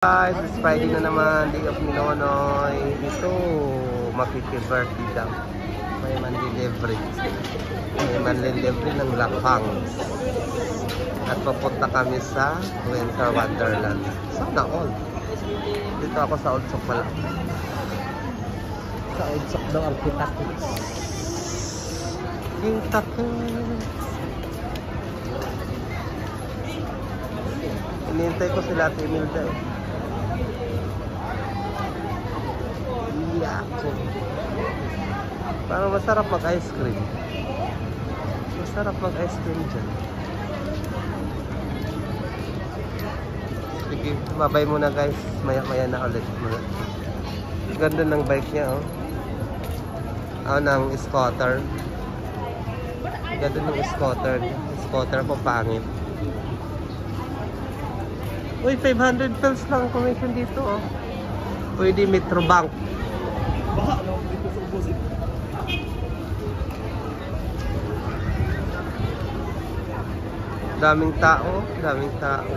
Guys, it's Friday na naman, day of Ninonoy. Ito, makikibirthday daw. May manlilibre. May manlilibre ng Lapangs. At papunta kami sa Winter Wonderland. Sana all. Dito ako sa Old Sok pala. Sa Old Sok daw ang kita-kits. Yung takits. Inihintay ko sila Ate Imelda eh. Ako. Parang masarap mag-ice cream. Masarap mag-ice cream dyan. Sige, mabay muna guys. Maya-maya na ulit. Ganda ng bike niya oh. Ng scooter. Ganda ng scooter. Scooter ko pangit. Uy, 500 pesos lang commission dito oh. Pwede Metrobank. Daming tao, daming tao.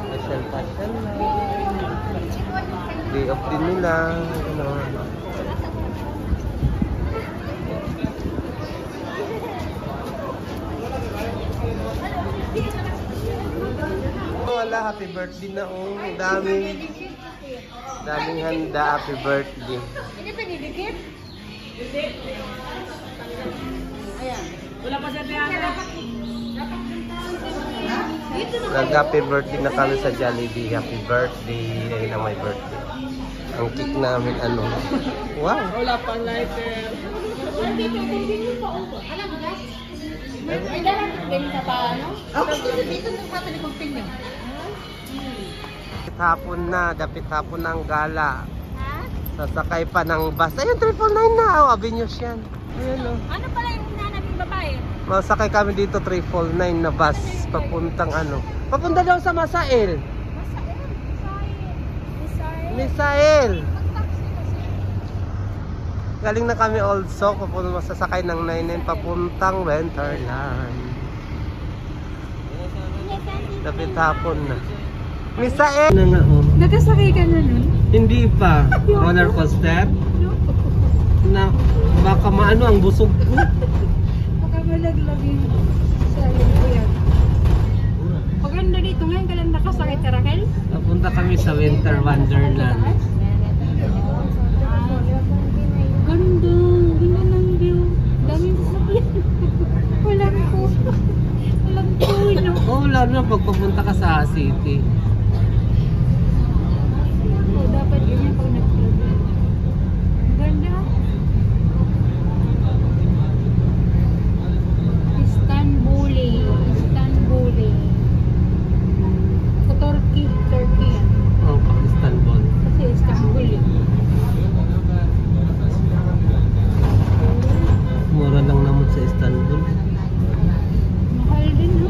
Pasyal na. Day off din nila. Wala, happy birthday na oh. Daming handa, happy birthday. Ini pinidikit? Ayan. Wala pa siya Nag-happy birthday na kami sa Jollibee. Happy birthday. Ayun na my birthday. Ang cake namin ano. Wow. wala pa lighter. Alam mo guys? Ay, dapat din sa paano? Dito ng patali kong pinyo. Hapon na, dapit hapon ng gala. Sasakay pa ng bus. Ayun, 999 na. Oh, Avenues yan. Ayun oh. Ano pala yung hinahanap yung babae? Masakay kami dito 349 na bus. Papuntang ano. Papunta daw sa Masael. Misael. Galing na kami also. Papunta masasakay ng 99 papuntang Winterland. Dapit hapon na. Misael! Na nga oh. Nakasakay ka na nun? Hindi pa. Roller coaster? Na baka maano ang busog ko. Baka malaglag yung sa ko yan. Paganda dito ngayon ka lang nakasakay ka Raquel? Napunta kami sa Winter Wonderland. Ganda! Ganda ng view. Daming sasakyan. Walang po. Walang puno. Oh, lalo na pagpapunta ka sa city. Dapat yun yung pag nag-vlog. Ganda. Istanbuli. Sa Turkey yan. Oh, Istanbul. Kasi Istanbul eh. Mura lang naman sa Istanbul. Mahal din ha.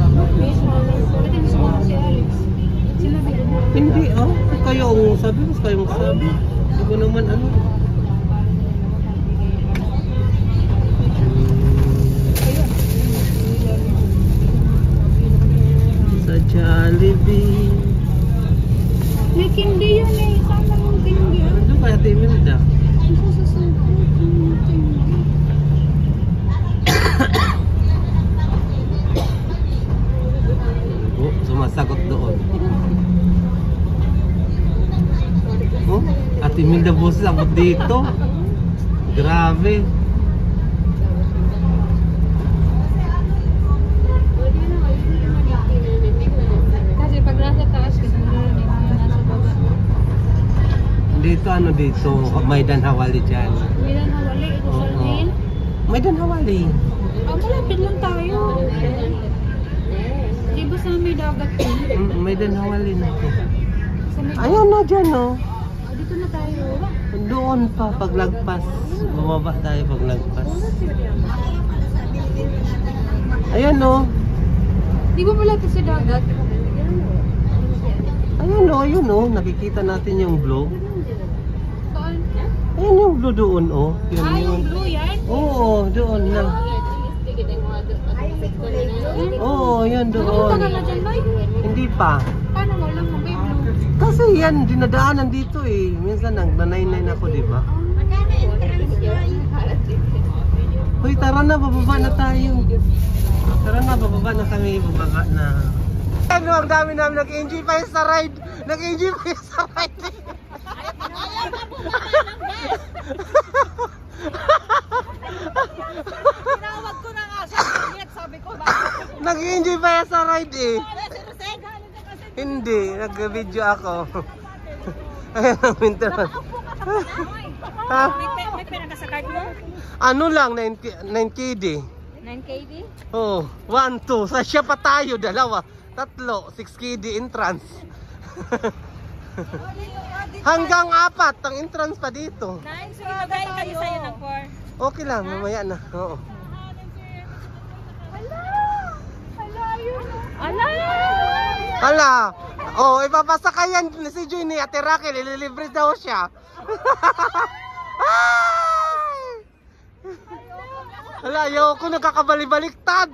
Ba't yung sumama si Alex? Sinabi ko. Hindi oh, kayo ang sabi, mas kayo ang sabi. Hindi ko naman ano. Sa Jollibee. May kindi yun eh. Sama mong kindi. Ano kaya Ate Imelda? Ang sasasangkot ng kindi. Oh, sumasagot doon. Oh, Ate Imelda boses abot dito. Grabe. Kasi pag nasa taas kasi marami mga nasa baba. Dito ano dito, Maidan Hawali dyan. Milan Hawali, ito Oo. Sardin. Maidan Hawali. Malapit lang tayo. Di ba sa may dagat ko? Maidan Hawali na to. Sa may Ayun na dyan oh. dito na tayo. Doon pa paglagpas. Bumaba tayo paglagpas. Ayan oh. Di ba malapit sa dagat? Ayun oh. Nakikita natin yung blue. Saan? Ayun yung blue doon oh. Yun, Yung yun. blue yan? Oo, doon na. Oo, yun Pumunta doon. ka na dyan, Bay. pa. Paano mo lang may blue? Kasi yan, dinadaanan dito eh. Minsan nanay-nay ako, di ba? Magkano entrance yun? Hoy, tara na, bababa na tayo. Tara na, bababa na kami, bababa na. Ano, ang dami namin nag-enjoy pa sa ride. Nag-enjoy pa sa ride. Tinawag ko na nga sa ticket, sabi ko bakit? Nag-enjoy pa sa ride eh. Hindi, nag-video ako. Ayan ang winter. Ha? May pera ka sa card mo? Ano lang, 9KD. 9KD? Oh, 1, 2. Sa siya pa tayo, dalawa. 3, 6KD entrance. Hanggang 4 ang entrance pa dito. Nine, sige, magkano kayo sa'yo ng 4? Okay lang, mamaya na. Oo. Hala! Oh, ipapasakayan si Joy ni Ate Raquel, ililibre daw siya. Ay! Hala, ayoko nagkakabali-baliktad.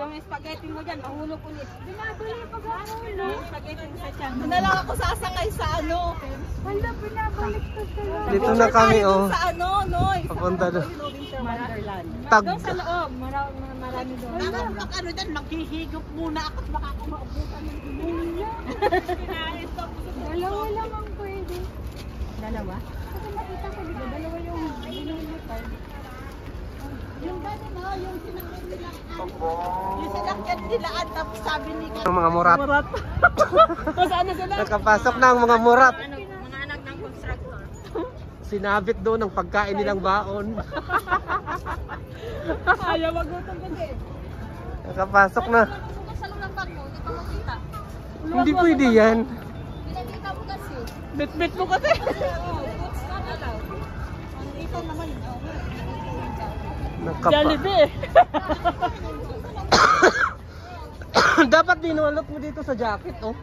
Yung spaghetti mo dyan, mahulog ulit. Binabali pag mahulog. Yung spaghetti mo sa tiyan. Doon na lang ako sasakay sa ano. Wala, binabaliktad ka lang. Dito na kami, oh. Sa ano, Noy? Papunta doon. Wonderland. Tag. Doon sa loob, marami doon. Pag ano dyan, maghihigop muna ako at baka ako maubutan ng inuya. Dalawa lang ang pwede. Dalawa? Kasi nakita ko, di ba? Dalawa yung binulutay. Yung dati no, yung sinakyan nila, yung sinakyan nila at tapos sabi ni Ang mga murat. Saan na sila? Nakapasok na ang mga murat. Mga anak ng constructor. Sinabit doon ang pagkain nilang baon. Ayaw magutom kasi. Nakapasok na. Bukas sa lunang bag mo, hindi ka makita. Hindi pwede yan. Pinakita mo kasi. bit mo kasi. Oo, boots ka na lang. Ito naman, Jollibee. Dapat dinulot mo dito sa jacket, oh.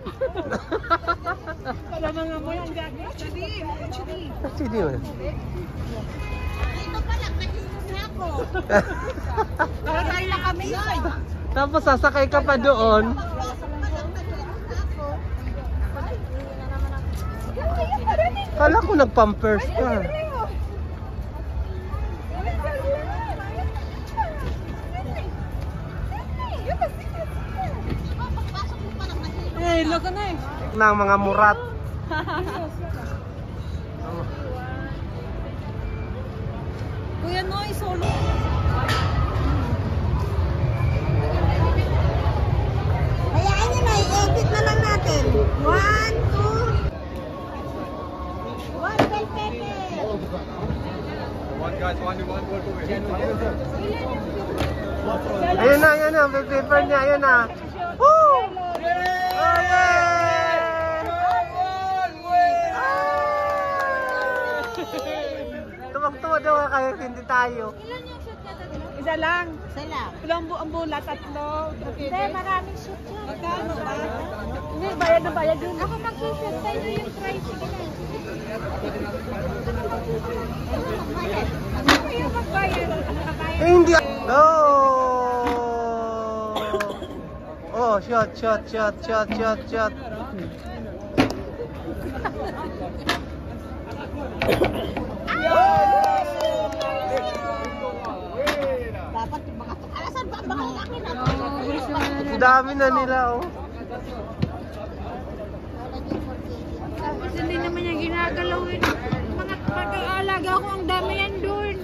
Para mga mo yung jacket. Chidi. Chidi mo. ito pala, nahihinom na ako. Para tayo na kami. Tapos sasakay ka pa doon. Pagpasok pa lang, nahihinom na ako. Kala ko nag-pampers ka. Pagpasok mo pa lang, nahihinom. Eh, look na eh. Ng mga murat. Kuya Noy, solo. Hayaan nyo na, i-edit na lang natin. 1, 2. 1 bell pepper. Ayun na, paper niya, ayun na. Woo! Oh, yay! Tuwag-tuwa daw kayo, hindi tayo. Isa lang. Sala. Ilang ang bula, tatlo. Hindi, maraming shoot yan. Magkano ba? Hindi, bayad na bayad yun. Ako mag-shoot tayo yung price. Sige na. Ako yung magbayad. Eh, hindi. No! Oh, shot. Dapat yung mga alasan ba ang mga laki na? Ang dami na nila, oh. Tapos hindi naman niya ginagalawin. Mga pag-aalaga ko, ang dami yan doon.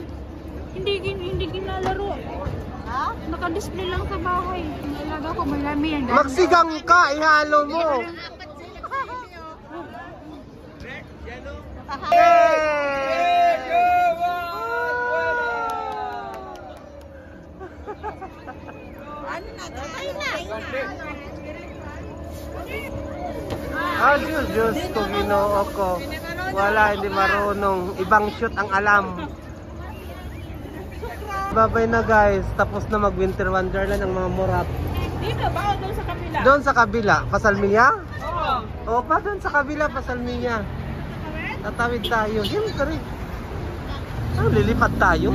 Hindi ginalaro. Ha? Naka-display lang sa bahay. Inaalaga ko, marami yan. Magsigang ka, ihalo mo. Ano na? Ay na. Ah, Diyos ko, ginoo ko. Wala, hindi marunong. Ibang shoot ang alam. Babay na guys, tapos na mag-winter wonderland ang mga murat. Dito ba o doon sa kabila? Doon sa kabila, Pasalmiya? Oo. Oo pa, doon sa kabila, Pasalmiya. Tatawid tayo. Siyempre. Ah, lilipat tayo.